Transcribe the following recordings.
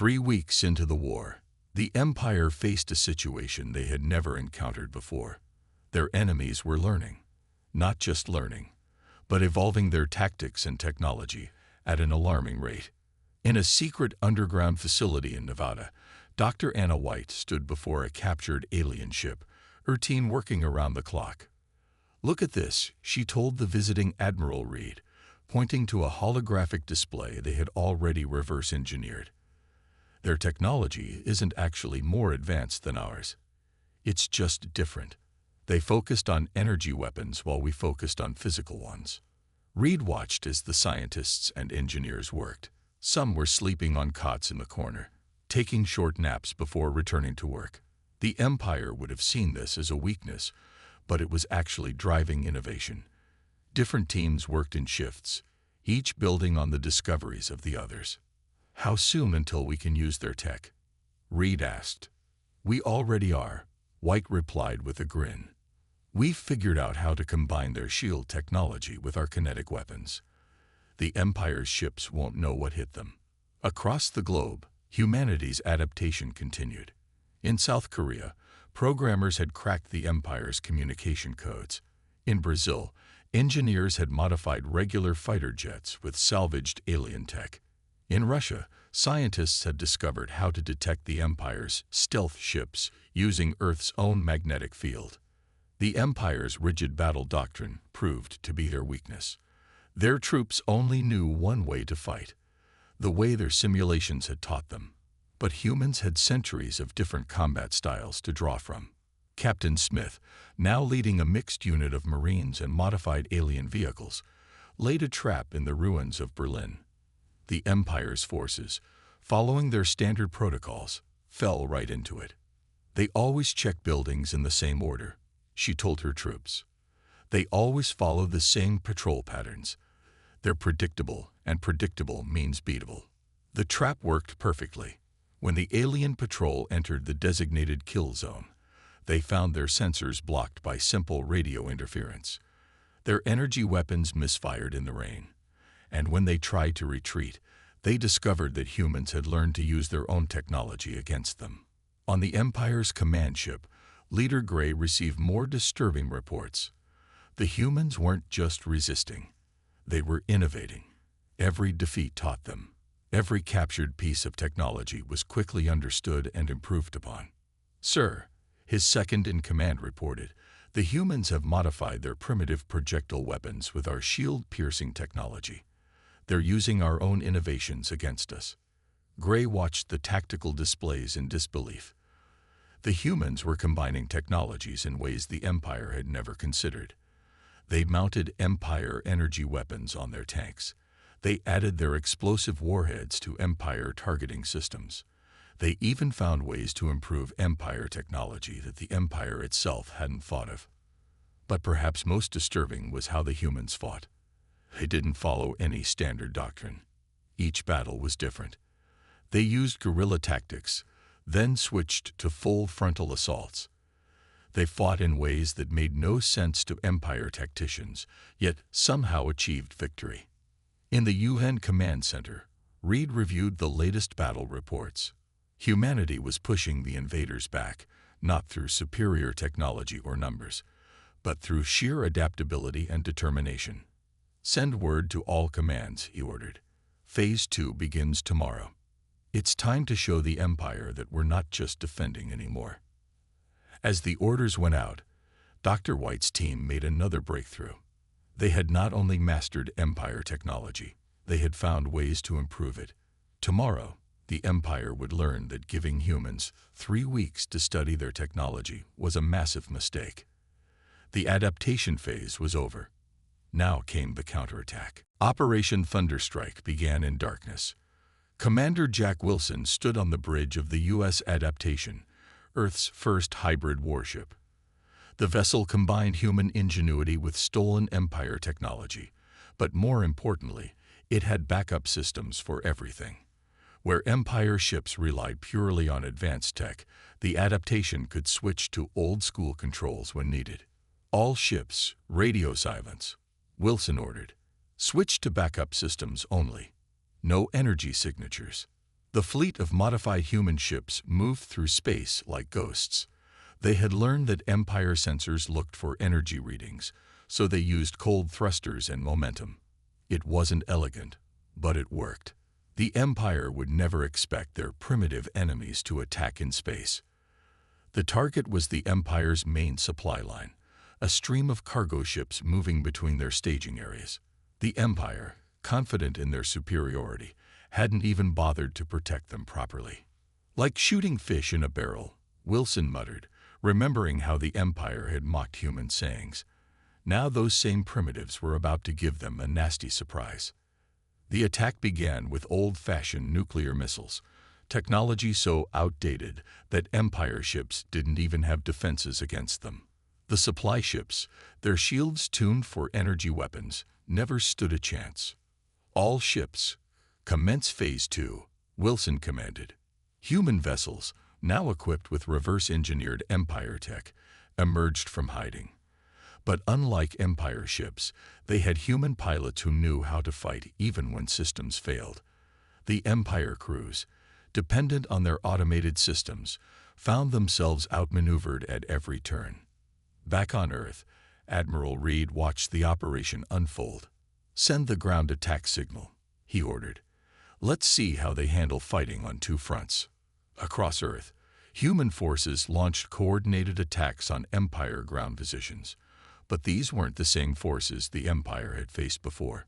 3 weeks into the war, the Empire faced a situation they had never encountered before. Their enemies were learning, not just learning, but evolving their tactics and technology at an alarming rate. In a secret underground facility in Nevada, Dr. Anna White stood before a captured alien ship, her team working around the clock. "Look at this," she told the visiting Admiral Reed, pointing to a holographic display they had already reverse engineered. "Their technology isn't actually more advanced than ours. It's just different. They focused on energy weapons while we focused on physical ones." Reed watched as the scientists and engineers worked. Some were sleeping on cots in the corner, taking short naps before returning to work. The Empire would have seen this as a weakness, but it was actually driving innovation. Different teams worked in shifts, each building on the discoveries of the others. "How soon until we can use their tech?" Reed asked. "We already are," White replied with a grin. "We've figured out how to combine their shield technology with our kinetic weapons. The Empire's ships won't know what hit them." Across the globe, humanity's adaptation continued. In South Korea, programmers had cracked the Empire's communication codes. In Brazil, engineers had modified regular fighter jets with salvaged alien tech. In Russia, scientists had discovered how to detect the Empire's stealth ships using Earth's own magnetic field. The Empire's rigid battle doctrine proved to be their weakness. Their troops only knew one way to fight, the way their simulations had taught them. But humans had centuries of different combat styles to draw from. Captain Smith, now leading a mixed unit of Marines and modified alien vehicles, laid a trap in the ruins of Berlin. The Empire's forces, following their standard protocols, fell right into it. "They always check buildings in the same order," she told her troops. "They always follow the same patrol patterns. They're predictable, and predictable means beatable." The trap worked perfectly. When the alien patrol entered the designated kill zone, they found their sensors blocked by simple radio interference. Their energy weapons misfired in the rain, and when they tried to retreat, they discovered that humans had learned to use their own technology against them. On the Empire's command ship, Leader Gray received more disturbing reports. The humans weren't just resisting, they were innovating. Every defeat taught them. Every captured piece of technology was quickly understood and improved upon. "Sir," his second-in-command reported, "the humans have modified their primitive projectile weapons with our shield-piercing technology. They're using our own innovations against us." Gray watched the tactical displays in disbelief. The humans were combining technologies in ways the Empire had never considered. They mounted Empire energy weapons on their tanks. They added their explosive warheads to Empire targeting systems. They even found ways to improve Empire technology that the Empire itself hadn't thought of. But perhaps most disturbing was how the humans fought. They didn't follow any standard doctrine. Each battle was different. They used guerrilla tactics, then switched to full frontal assaults. They fought in ways that made no sense to Empire tacticians, yet somehow achieved victory. In the UN Command Center, Reed reviewed the latest battle reports. Humanity was pushing the invaders back, not through superior technology or numbers, but through sheer adaptability and determination. "Send word to all commands," he ordered. "Phase 2 begins tomorrow. It's time to show the Empire that we're not just defending anymore." As the orders went out, Dr. White's team made another breakthrough. They had not only mastered Empire technology, they had found ways to improve it. Tomorrow, the Empire would learn that giving humans 3 weeks to study their technology was a massive mistake. The adaptation phase was over. Now came the counterattack. Operation Thunderstrike began in darkness. Commander Jack Wilson stood on the bridge of the U.S. Adaptation, Earth's first hybrid warship. The vessel combined human ingenuity with stolen Empire technology, but more importantly, it had backup systems for everything. Where Empire ships relied purely on advanced tech, the adaptation could switch to old-school controls when needed. "All ships, radio silence," Wilson ordered. "Switch to backup systems only. No energy signatures. The fleet of modified human ships moved through space like ghosts. They had learned that Empire sensors looked for energy readings, so they used cold thrusters and momentum. It wasn't elegant, but it worked. The Empire would never expect their primitive enemies to attack in space. The target was the Empire's main supply line, a stream of cargo ships moving between their staging areas. The Empire, confident in their superiority, hadn't even bothered to protect them properly. Like shooting fish in a barrel, Wilson muttered, remembering how the Empire had mocked human sayings. Now those same primitives were about to give them a nasty surprise. The attack began with old-fashioned nuclear missiles, technology so outdated that Empire ships didn't even have defenses against them. The supply ships, their shields tuned for energy weapons, never stood a chance. All ships, commence Phase 2, Wilson commanded. Human vessels, now equipped with reverse-engineered Empire tech, emerged from hiding. But unlike Empire ships, they had human pilots who knew how to fight even when systems failed. The Empire crews, dependent on their automated systems, found themselves outmaneuvered at every turn. Back on Earth, Admiral Reed watched the operation unfold. "Send the ground attack signal," he ordered. "Let's see how they handle fighting on two fronts." Across Earth, human forces launched coordinated attacks on Empire ground positions. But these weren't the same forces the Empire had faced before.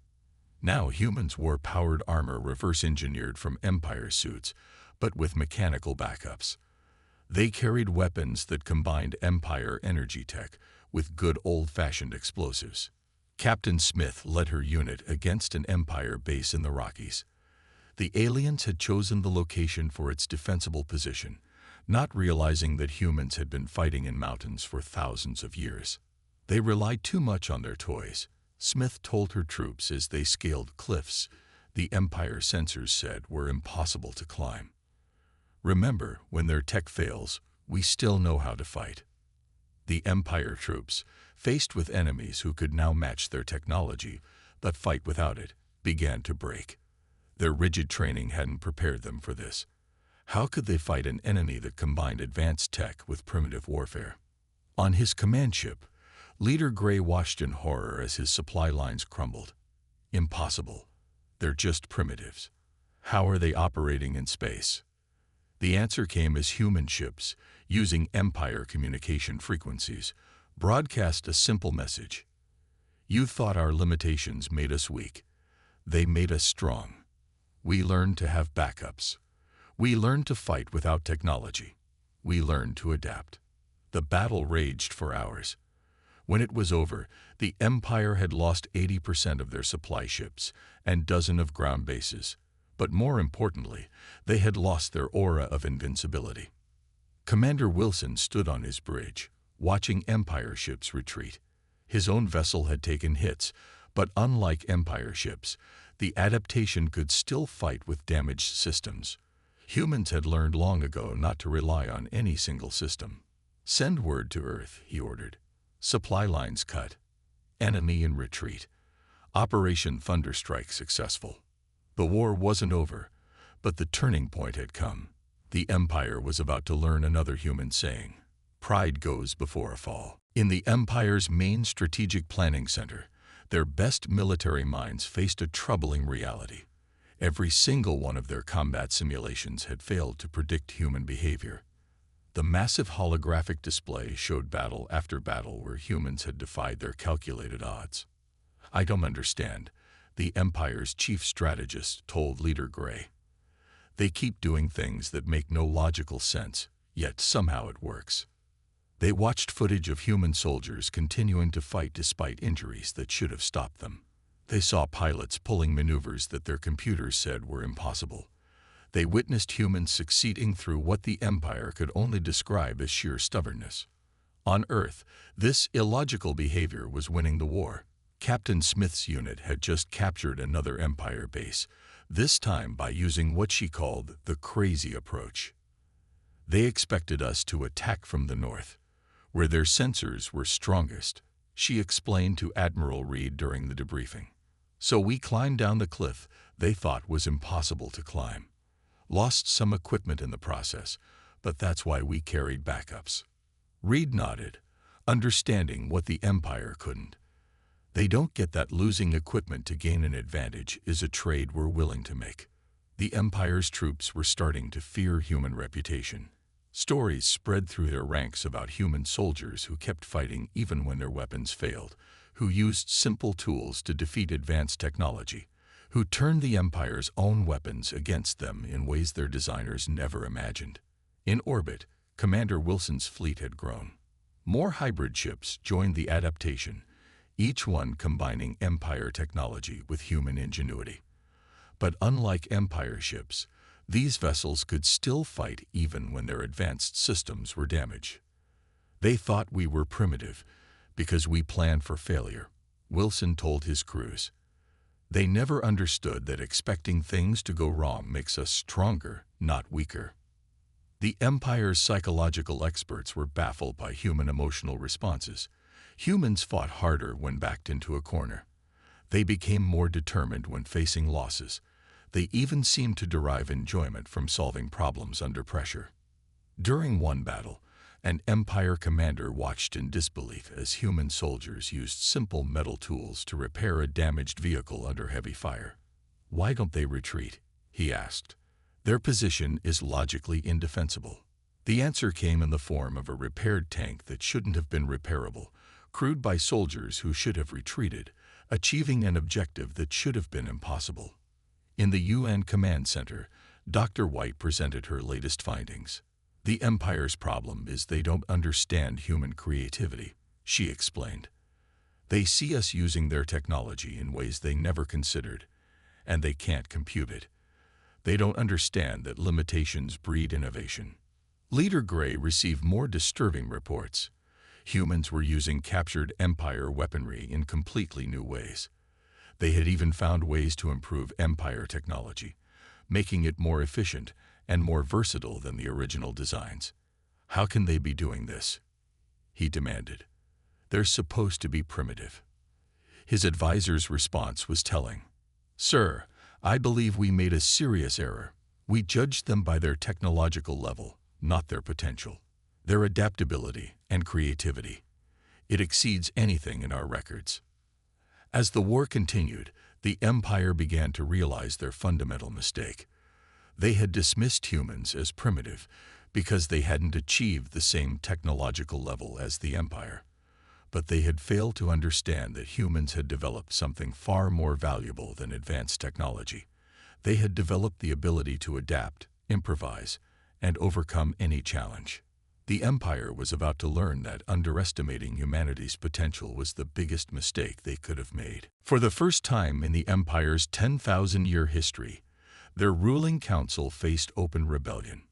Now humans wore powered armor reverse-engineered from Empire suits, but with mechanical backups. They carried weapons that combined Empire energy tech with good old-fashioned explosives. Captain Smith led her unit against an Empire base in the Rockies. The aliens had chosen the location for its defensible position, not realizing that humans had been fighting in mountains for thousands of years. They relied too much on their toys, Smith told her troops as they scaled cliffs the Empire sensors said were impossible to climb. "Remember, when their tech fails, we still know how to fight." The Empire troops, faced with enemies who could now match their technology, but fight without it, began to break. Their rigid training hadn't prepared them for this. How could they fight an enemy that combined advanced tech with primitive warfare? On his command ship, Leader Gray watched in horror as his supply lines crumbled. Impossible. They're just primitives. How are they operating in space? The answer came as human ships, using Empire communication frequencies, broadcast a simple message. "You thought our limitations made us weak. They made us strong. We learned to have backups. We learned to fight without technology. We learned to adapt." The battle raged for hours. When it was over, the Empire had lost 80% of their supply ships and dozens of ground bases. But more importantly, they had lost their aura of invincibility. Commander Wilson stood on his bridge, watching Empire ships retreat. His own vessel had taken hits, but unlike Empire ships, the adaptation could still fight with damaged systems. Humans had learned long ago not to rely on any single system. "Send word to Earth," he ordered. "Supply lines cut. Enemy in retreat. Operation Thunderstrike successful." The war wasn't over, but the turning point had come. The Empire was about to learn another human saying: "Pride goes before a fall." In the Empire's main strategic planning center, their best military minds faced a troubling reality. Every single one of their combat simulations had failed to predict human behavior. The massive holographic display showed battle after battle where humans had defied their calculated odds. "I don't understand," the Empire's chief strategist told Leader Gray. "They keep doing things that make no logical sense, yet somehow it works." They watched footage of human soldiers continuing to fight despite injuries that should have stopped them. They saw pilots pulling maneuvers that their computers said were impossible. They witnessed humans succeeding through what the Empire could only describe as sheer stubbornness. On Earth, this illogical behavior was winning the war. Captain Smith's unit had just captured another Empire base, this time by using what she called the crazy approach. "They expected us to attack from the north, where their sensors were strongest," she explained to Admiral Reed during the debriefing. "So we climbed down the cliff they thought was impossible to climb. Lost some equipment in the process, but that's why we carried backups. Reed nodded, understanding what the Empire couldn't. They don't get that losing equipment to gain an advantage is a trade we're willing to make. The Empire's troops were starting to fear human reputation. Stories spread through their ranks about human soldiers who kept fighting even when their weapons failed, who used simple tools to defeat advanced technology, who turned the Empire's own weapons against them in ways their designers never imagined. In orbit, Commander Wilson's fleet had grown. More hybrid ships joined the adaptation, each one combining Empire technology with human ingenuity. But unlike Empire ships, these vessels could still fight even when their advanced systems were damaged. They thought we were primitive because we planned for failure, Wilson told his crews. They never understood that expecting things to go wrong makes us stronger, not weaker. The Empire's psychological experts were baffled by human emotional responses. Humans fought harder when backed into a corner. They became more determined when facing losses. They even seemed to derive enjoyment from solving problems under pressure. During one battle, an Empire commander watched in disbelief as human soldiers used simple metal tools to repair a damaged vehicle under heavy fire. "Why don't they retreat?" he asked. "Their position is logically indefensible." The answer came in the form of a repaired tank that shouldn't have been repairable, crewed by soldiers who should have retreated, achieving an objective that should have been impossible. In the UN Command Center, Dr. White presented her latest findings. "The Empire's problem is they don't understand human creativity," she explained. "They see us using their technology in ways they never considered, and they can't compute it. They don't understand that limitations breed innovation." Leader Gray received more disturbing reports. Humans were using captured Empire weaponry in completely new ways. They had even found ways to improve Empire technology, making it more efficient and more versatile than the original designs. "How can they be doing this?" he demanded. "They're supposed to be primitive." His advisor's response was telling. "Sir, I believe we made a serious error. We judged them by their technological level, not their potential, their adaptability and creativity. It exceeds anything in our records." As the war continued, the Empire began to realize their fundamental mistake. They had dismissed humans as primitive because they hadn't achieved the same technological level as the Empire. But they had failed to understand that humans had developed something far more valuable than advanced technology. They had developed the ability to adapt, improvise, and overcome any challenge. The Empire was about to learn that underestimating humanity's potential was the biggest mistake they could have made. For the first time in the Empire's 10,000-year history, their ruling council faced open rebellion.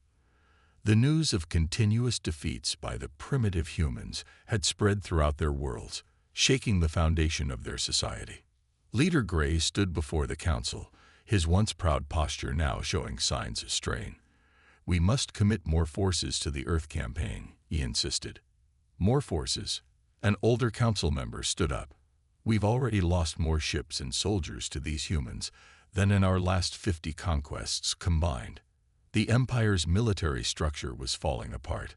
The news of continuous defeats by the primitive humans had spread throughout their worlds, shaking the foundation of their society. Leader Gray stood before the council, his once proud posture now showing signs of strain. "We must commit more forces to the Earth campaign," he insisted. "More forces?" An older council member stood up. "We've already lost more ships and soldiers to these humans than in our last 50 conquests combined." The Empire's military structure was falling apart.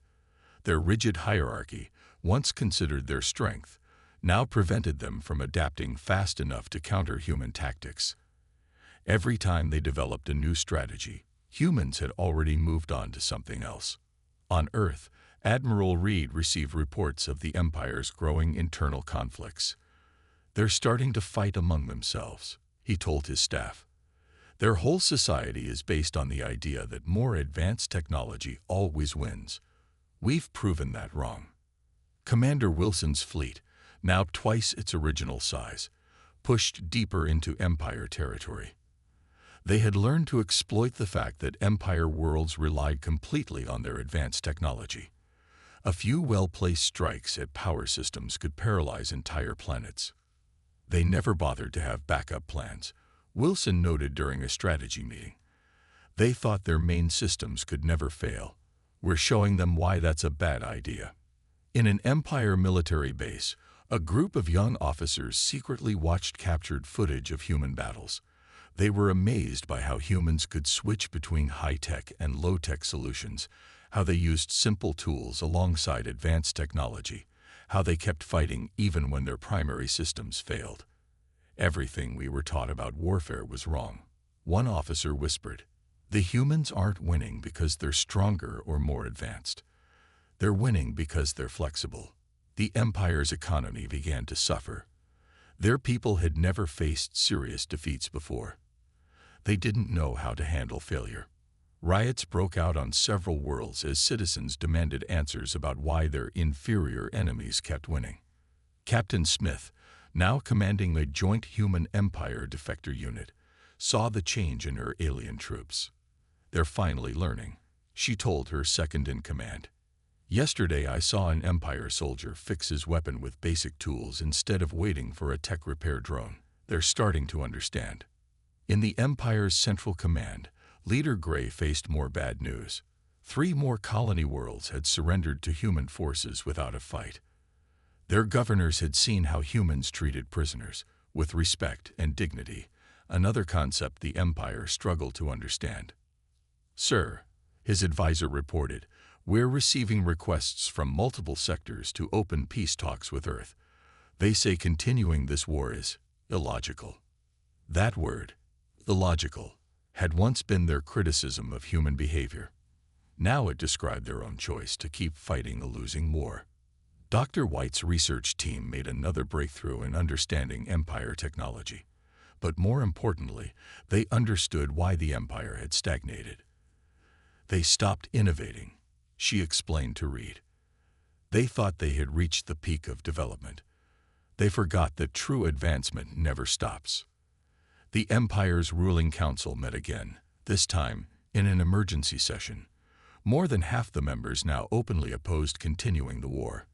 Their rigid hierarchy, once considered their strength, now prevented them from adapting fast enough to counter human tactics. Every time they developed a new strategy, humans had already moved on to something else. On Earth, Admiral Reed received reports of the Empire's growing internal conflicts. "They're starting to fight among themselves," he told his staff. "Their whole society is based on the idea that more advanced technology always wins. We've proven that wrong." Commander Wilson's fleet, now twice its original size, pushed deeper into Empire territory. They had learned to exploit the fact that Empire worlds relied completely on their advanced technology. A few well-placed strikes at power systems could paralyze entire planets. They never bothered to have backup plans, Wilson noted during a strategy meeting. They thought their main systems could never fail. "We're showing them why that's a bad idea." In an Empire military base, a group of young officers secretly watched captured footage of human battles. They were amazed by how humans could switch between high-tech and low-tech solutions, how they used simple tools alongside advanced technology, how they kept fighting even when their primary systems failed. Everything we were taught about warfare was wrong. One officer whispered, "The humans aren't winning because they're stronger or more advanced. They're winning because they're flexible." The Empire's economy began to suffer. Their people had never faced serious defeats before. They didn't know how to handle failure. Riots broke out on several worlds as citizens demanded answers about why their inferior enemies kept winning. Captain Smith, now commanding a joint Human-Empire defector unit, saw the change in her alien troops. "They're finally learning," she told her second-in-command. "Yesterday I saw an Empire soldier fix his weapon with basic tools instead of waiting for a tech repair drone. They're starting to understand." In the Empire's Central Command, Leader Gray faced more bad news. 3 more colony worlds had surrendered to human forces without a fight. Their governors had seen how humans treated prisoners, with respect and dignity, another concept the Empire struggled to understand. "Sir," his advisor reported, "we're receiving requests from multiple sectors to open peace talks with Earth. They say continuing this war is illogical." That word, illogical, had once been their criticism of human behavior. Now it described their own choice to keep fighting a losing war. Dr. White's research team made another breakthrough in understanding Empire technology. But more importantly, they understood why the Empire had stagnated. "They stopped innovating," she explained to Reed. "They thought they had reached the peak of development. They forgot that true advancement never stops." The Empire's ruling council met again, this time in an emergency session. More than half the members now openly opposed continuing the war.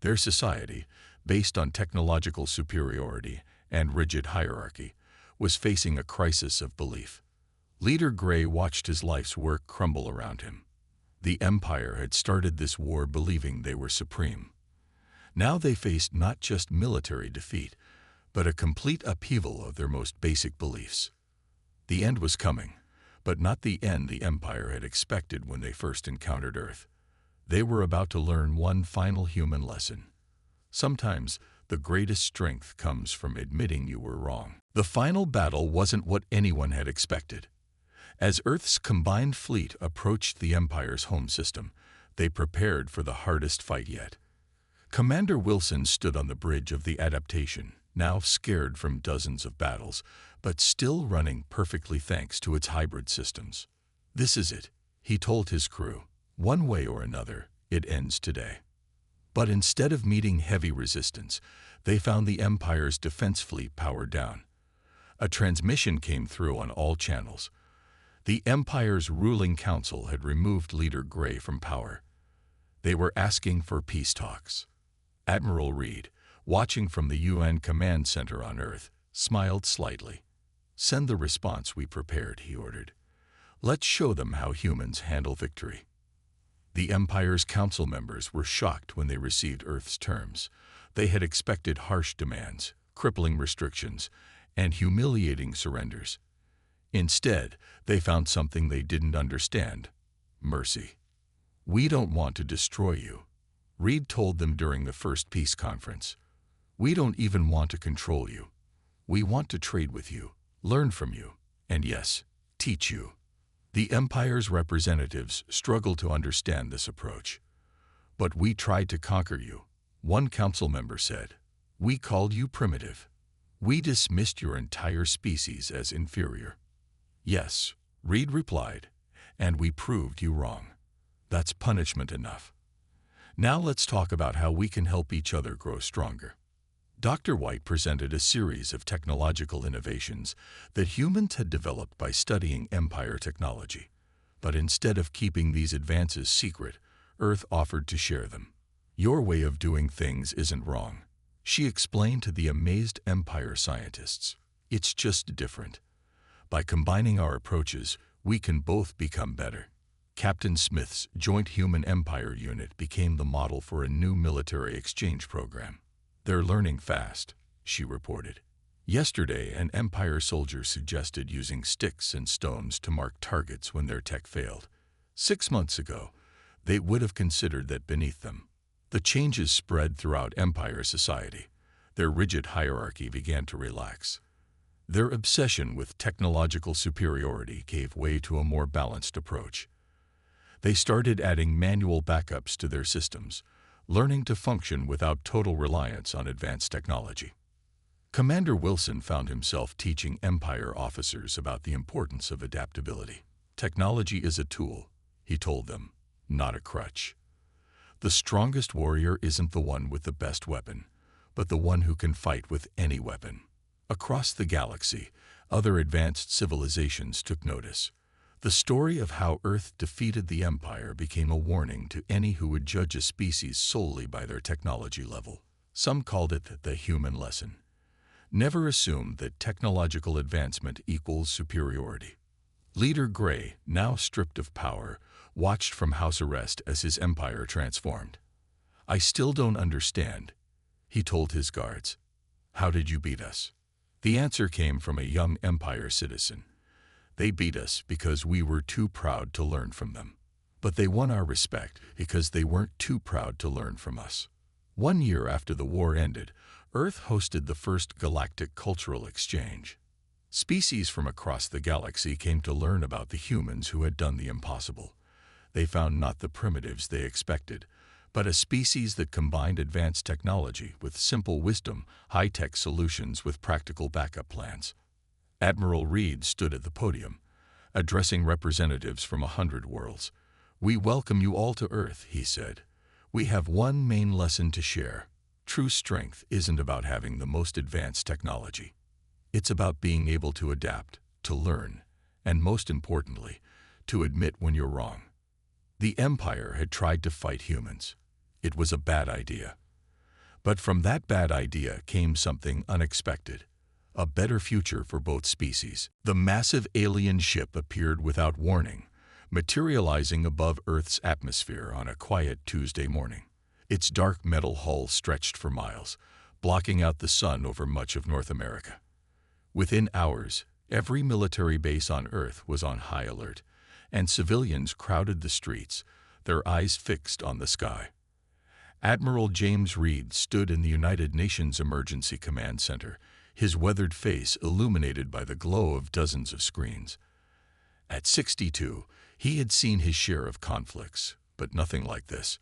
Their society, based on technological superiority and rigid hierarchy, was facing a crisis of belief. Leader Gray watched his life's work crumble around him. The Empire had started this war believing they were supreme. Now they faced not just military defeat, but a complete upheaval of their most basic beliefs. The end was coming, but not the end the Empire had expected when they first encountered Earth. They were about to learn one final human lesson. Sometimes, the greatest strength comes from admitting you were wrong. The final battle wasn't what anyone had expected. As Earth's combined fleet approached the Empire's home system, they prepared for the hardest fight yet. Commander Wilson stood on the bridge of the adaptation, now scared from dozens of battles, but still running perfectly thanks to its hybrid systems. "This is it," he told his crew. "One way or another, it ends today." But instead of meeting heavy resistance, they found the Empire's defense fleet powered down. A transmission came through on all channels. The Empire's ruling council had removed Leader Gray from power. They were asking for peace talks. Admiral Reed, watching from the UN Command Center on Earth, smiled slightly. "Send the response we prepared," he ordered. "Let's show them how humans handle victory." The Empire's council members were shocked when they received Earth's terms. They had expected harsh demands, crippling restrictions, and humiliating surrenders. Instead, they found something they didn't understand: mercy. "We don't want to destroy you," Reed told them during the first peace conference. "We don't even want to control you. We want to trade with you, learn from you, and yes, teach you." The Empire's representatives struggled to understand this approach. "But we tried to conquer you," one council member said. "We called you primitive. We dismissed your entire species as inferior." "Yes," Reed replied, "and we proved you wrong. That's punishment enough. Now let's talk about how we can help each other grow stronger." Dr. White presented a series of technological innovations that humans had developed by studying Empire technology. But instead of keeping these advances secret, Earth offered to share them. "Your way of doing things isn't wrong," she explained to the amazed Empire scientists. "It's just different. By combining our approaches, we can both become better." Captain Smith's Joint Human-Empire unit became the model for a new military exchange program. "They're learning fast," she reported. Yesterday, an Empire soldier suggested using sticks and stones to mark targets when their tech failed. 6 months ago, they would have considered that beneath them. The changes spread throughout Empire society. Their rigid hierarchy began to relax. Their obsession with technological superiority gave way to a more balanced approach. They started adding manual backups to their systems, learning to function without total reliance on advanced technology. Commander Wilson found himself teaching Empire officers about the importance of adaptability. Technology is a tool, he told them, not a crutch. The strongest warrior isn't the one with the best weapon, but the one who can fight with any weapon. Across the galaxy, other advanced civilizations took notice. The story of how Earth defeated the Empire became a warning to any who would judge a species solely by their technology level. Some called it the human lesson. Never assume that technological advancement equals superiority. Leader Gray, now stripped of power, watched from house arrest as his empire transformed. "I still don't understand," he told his guards. "How did you beat us?" The answer came from a young Empire citizen. "They beat us because we were too proud to learn from them. But they won our respect because they weren't too proud to learn from us." 1 year after the war ended, Earth hosted the first galactic cultural exchange. Species from across the galaxy came to learn about the humans who had done the impossible. They found not the primitives they expected, but a species that combined advanced technology with simple wisdom, high-tech solutions with practical backup plans. Admiral Reed stood at the podium, addressing representatives from 100 worlds. "We welcome you all to Earth," he said. "We have one main lesson to share. True strength isn't about having the most advanced technology. It's about being able to adapt, to learn, and most importantly, to admit when you're wrong." The Empire had tried to fight humans. It was a bad idea. But from that bad idea came something unexpected. A better future for both species. The massive alien ship appeared without warning, materializing above Earth's atmosphere on a quiet Tuesday morning. Its dark metal hull stretched for miles, blocking out the sun over much of North America. Within hours, every military base on Earth was on high alert, and civilians crowded the streets, their eyes fixed on the sky. Admiral James Reed stood in the United Nations Emergency Command Center, his weathered face illuminated by the glow of dozens of screens. At 62, he had seen his share of conflicts, but nothing like this.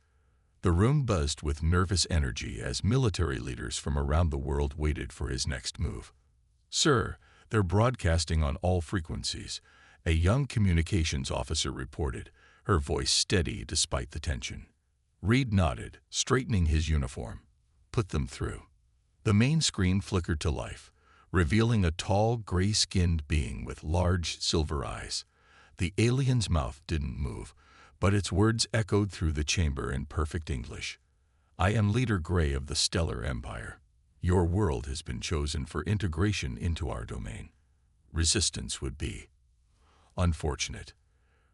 The room buzzed with nervous energy as military leaders from around the world waited for his next move. "Sir, they're broadcasting on all frequencies," a young communications officer reported, her voice steady despite the tension. Reed nodded, straightening his uniform. "Put them through." The main screen flickered to life, revealing a tall, gray-skinned being with large, silver eyes. The alien's mouth didn't move, but its words echoed through the chamber in perfect English. "I am Leader Gray of the Stellar Empire. Your world has been chosen for integration into our domain. Resistance would be unfortunate."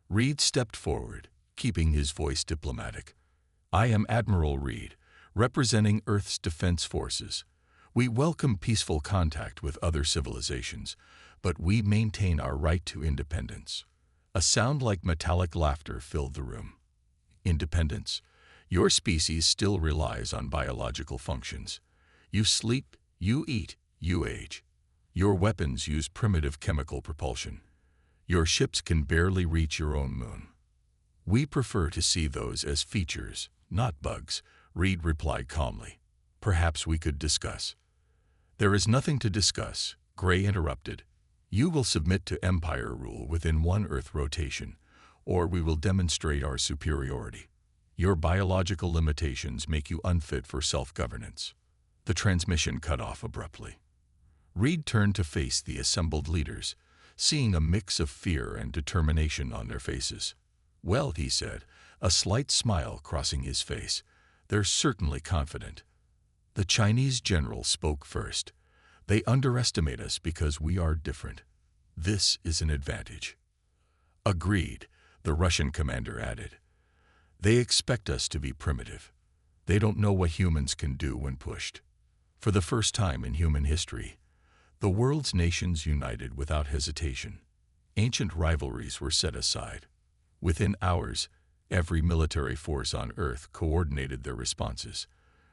Reed stepped forward, keeping his voice diplomatic. "I am Admiral Reed, representing Earth's Defense Forces. We welcome peaceful contact with other civilizations, but we maintain our right to independence." A sound like metallic laughter filled the room. "Independence? Your species still relies on biological functions. You sleep, you eat, you age. Your weapons use primitive chemical propulsion. Your ships can barely reach your own moon. We prefer to see those as features, not bugs," Reed replied calmly. "Perhaps we could discuss." "There is nothing to discuss," Gray interrupted. "You will submit to Empire rule within one Earth rotation, or we will demonstrate our superiority. Your biological limitations make you unfit for self-governance." The transmission cut off abruptly. Reed turned to face the assembled leaders, seeing a mix of fear and determination on their faces. "Well," he said, a slight smile crossing his face, "they're certainly confident." The Chinese general spoke first. "They underestimate us because we are different. This is an advantage." "Agreed," the Russian commander added. "They expect us to be primitive. They don't know what humans can do when pushed." For the first time in human history, The world's nations united without hesitation. Ancient rivalries were set aside. Within hours, every military force on Earth coordinated their responses.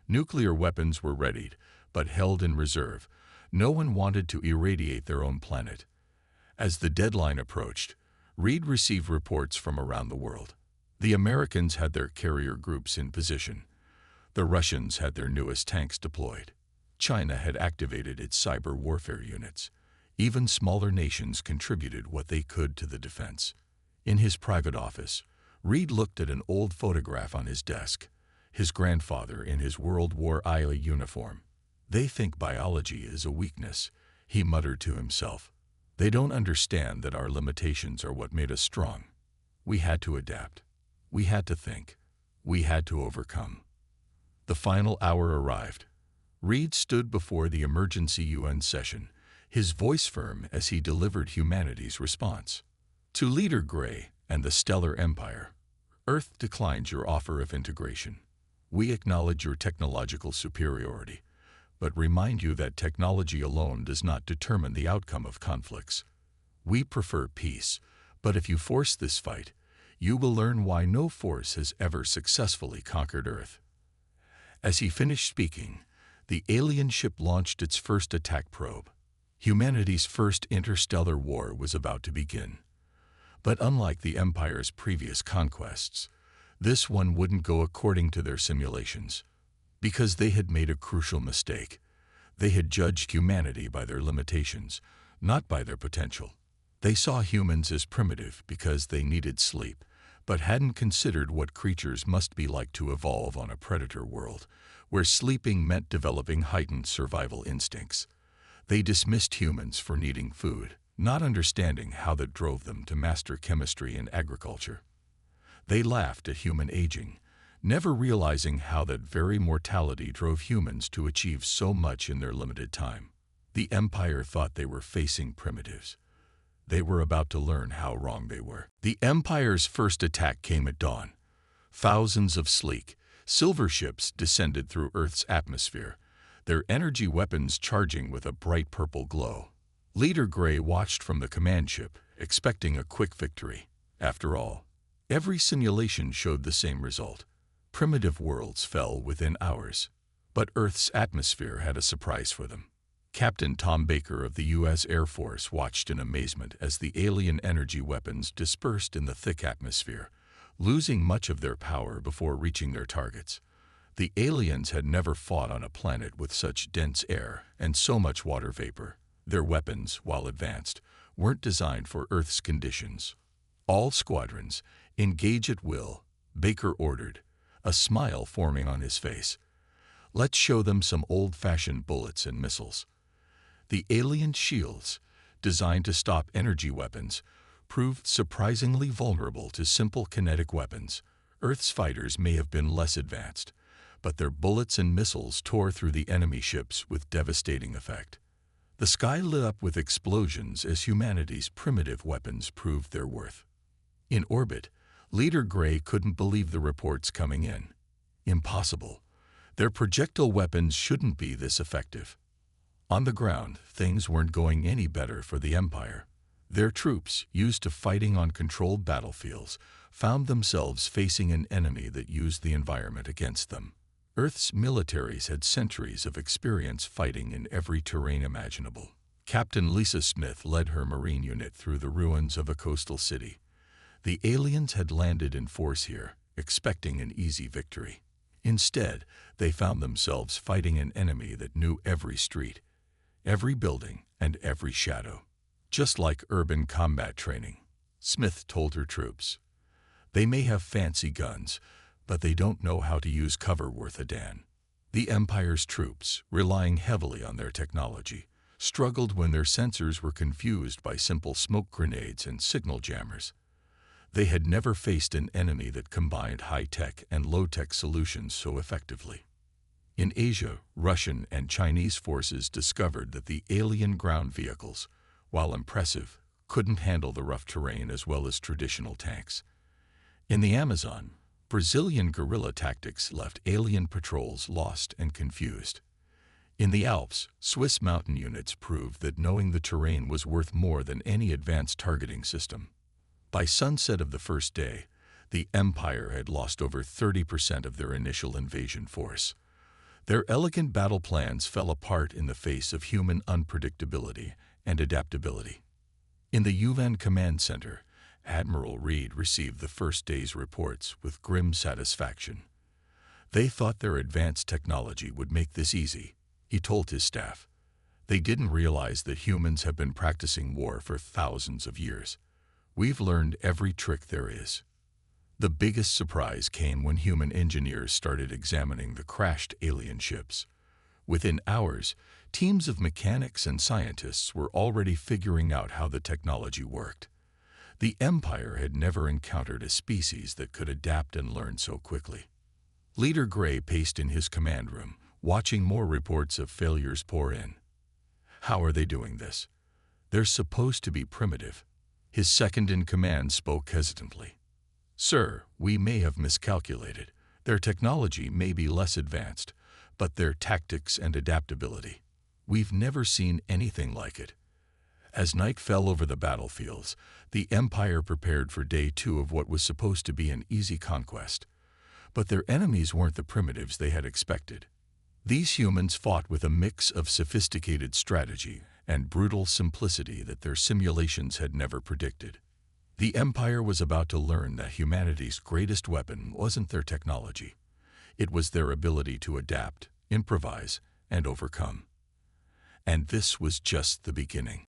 Nuclear weapons were readied, but held in reserve. No one wanted to irradiate their own planet. As the deadline approached, Reed received reports from around the world. The Americans had their carrier groups in position. The Russians had their newest tanks deployed. China had activated its cyber warfare units. Even smaller nations contributed what they could to the defense. In his private office, Reed looked at an old photograph on his desk. His grandfather in his World War I uniform. "They think biology is a weakness," he muttered to himself. "They don't understand that our limitations are what made us strong. We had to adapt. We had to think. We had to overcome." The final hour arrived. Reed stood before the emergency UN session, his voice firm as he delivered humanity's response. To Leader Gray and the Stellar Empire, Earth declines your offer of integration. We acknowledge your technological superiority, but remind you that technology alone does not determine the outcome of conflicts. We prefer peace, but if you force this fight, you will learn why no force has ever successfully conquered Earth. As he finished speaking, the alien ship launched its first attack probe. Humanity's first interstellar war was about to begin. But unlike the Empire's previous conquests, this one wouldn't go according to their simulations. Because they had made a crucial mistake. They had judged humanity by their limitations, not by their potential. They saw humans as primitive because they needed sleep, but hadn't considered what creatures must be like to evolve on a predator world, where sleeping meant developing heightened survival instincts. They dismissed humans for needing food, not understanding how that drove them to master chemistry and agriculture. They laughed at human aging, never realizing how that very mortality drove humans to achieve so much in their limited time. The Empire thought they were facing primitives. They were about to learn how wrong they were. The Empire's first attack came at dawn. Thousands of sleek, silver ships descended through Earth's atmosphere, their energy weapons charging with a bright purple glow. Leader Gray watched from the command ship, expecting a quick victory. After all, every simulation showed the same result. Primitive worlds fell within hours. But Earth's atmosphere had a surprise for them. Captain Tom Baker of the U.S. Air Force watched in amazement as the alien energy weapons dispersed in the thick atmosphere, losing much of their power before reaching their targets. The aliens had never fought on a planet with such dense air and so much water vapor. Their weapons, while advanced, weren't designed for Earth's conditions. "All squadrons, engage at will," Baker ordered, a smile forming on his face. "Let's show them some old-fashioned bullets and missiles." The alien shields, designed to stop energy weapons, proved surprisingly vulnerable to simple kinetic weapons. Earth's fighters may have been less advanced, but their bullets and missiles tore through the enemy ships with devastating effect. The sky lit up with explosions as humanity's primitive weapons proved their worth. In orbit, Leader Gray couldn't believe the reports coming in. Impossible. Their projectile weapons shouldn't be this effective. On the ground, things weren't going any better for the Empire. Their troops, used to fighting on controlled battlefields, found themselves facing an enemy that used the environment against them. Earth's militaries had centuries of experience fighting in every terrain imaginable. Captain Lisa Smith led her Marine unit through the ruins of a coastal city. The aliens had landed in force here, expecting an easy victory. Instead, they found themselves fighting an enemy that knew every street, every building, and every shadow. Just like urban combat training, Smith told her troops. They may have fancy guns, but they don't know how to use cover worth a damn. The Empire's troops, relying heavily on their technology, struggled when their sensors were confused by simple smoke grenades and signal jammers. They had never faced an enemy that combined high-tech and low-tech solutions so effectively. In Asia, Russian and Chinese forces discovered that the alien ground vehicles, while impressive, couldn't handle the rough terrain as well as traditional tanks. In the Amazon, Brazilian guerrilla tactics left alien patrols lost and confused. In the Alps, Swiss mountain units proved that knowing the terrain was worth more than any advanced targeting system. By sunset of the first day, the Empire had lost over 30% of their initial invasion force. Their elegant battle plans fell apart in the face of human unpredictability and adaptability. In the Yuvan Command Center, Admiral Reed received the first day's reports with grim satisfaction. They thought their advanced technology would make this easy, he told his staff. They didn't realize that humans have been practicing war for thousands of years. We've learned every trick there is. The biggest surprise came when human engineers started examining the crashed alien ships. Within hours, teams of mechanics and scientists were already figuring out how the technology worked. The Empire had never encountered a species that could adapt and learn so quickly. Leader Gray paced in his command room, watching more reports of failures pour in. How are they doing this? They're supposed to be primitive. His second-in-command spoke hesitantly. Sir, we may have miscalculated. Their technology may be less advanced, but their tactics and adaptability. We've never seen anything like it. As night fell over the battlefields, the Empire prepared for day 2 of what was supposed to be an easy conquest. But their enemies weren't the primitives they had expected. These humans fought with a mix of sophisticated strategy and brutal simplicity that their simulations had never predicted. The Empire was about to learn that humanity's greatest weapon wasn't their technology. It was their ability to adapt, improvise, and overcome. And this was just the beginning.